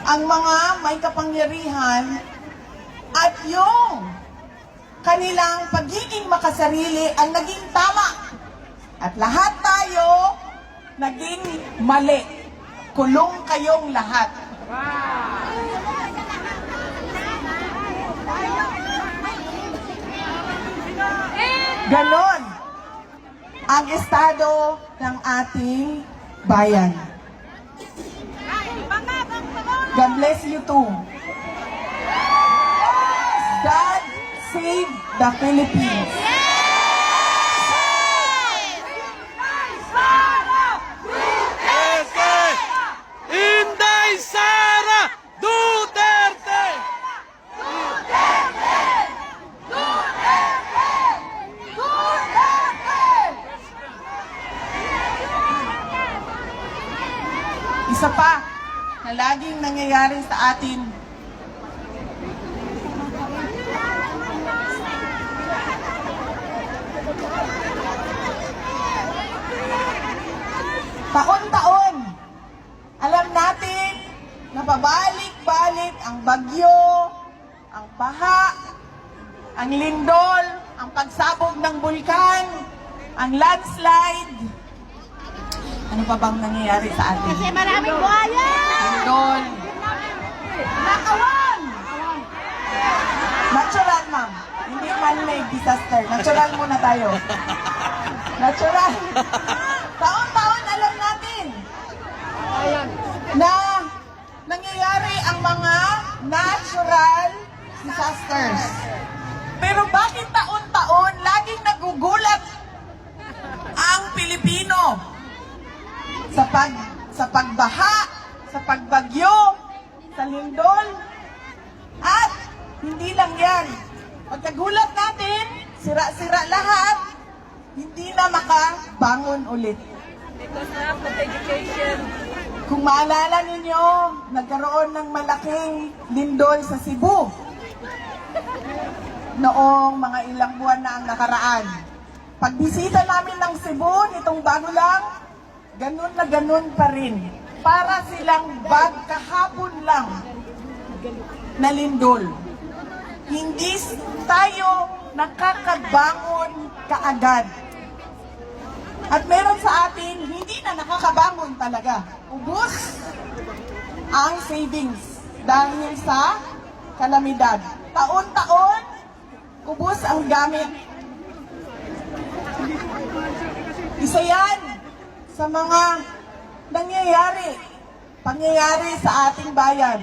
ang mga may kapangyarihan at yung kanilang pagiging makasarili ang naging tama. At lahat tayo naging mali. Kulong kayong lahat. Ganon ang estado ng ating bayan. God bless you too. God save the Philippines. Inday Sara Duterte! Isa pa na laging nangyayari sa atin, taon-taon, alam natin na pabalik-balik ang bagyo, ang baha, ang lindol, ang pagsabog ng bulkan, ang landslide. Ano pa bang nangyayari sa atin? Kasi maraming buhaya! Lindol. Nakawan! Natural, ma'am. Hindi man-made disaster. Natural muna tayo. Natural. Taon-taon alam natin na nangyayari ang mga natural disasters. Pero bakit taon-taon laging nagugulat ang Pilipino sa pagbaha, sa pagbagyo, sa lindol, at hindi lang yan. Pagkagulat natin, sira-sira lahat, hindi na makabangon ulit. Because of education. Kung maalala ninyo, nagkaroon ng malaking lindol sa Cebu noong mga ilang buwan na ang nakaraan. Pagbisita namin ng Cebu nitong bago lang, ganun na ganun pa rin. Para silang kahapon lang na lindol. Hindi tayo nakakabangon kaagad. At meron sa atin, hindi na nakakabangon talaga. Ubus ang savings dahil sa kalamidad. Taon-taon, ubus ang gamit. Isa yan sa mga pangyayari sa ating bayan.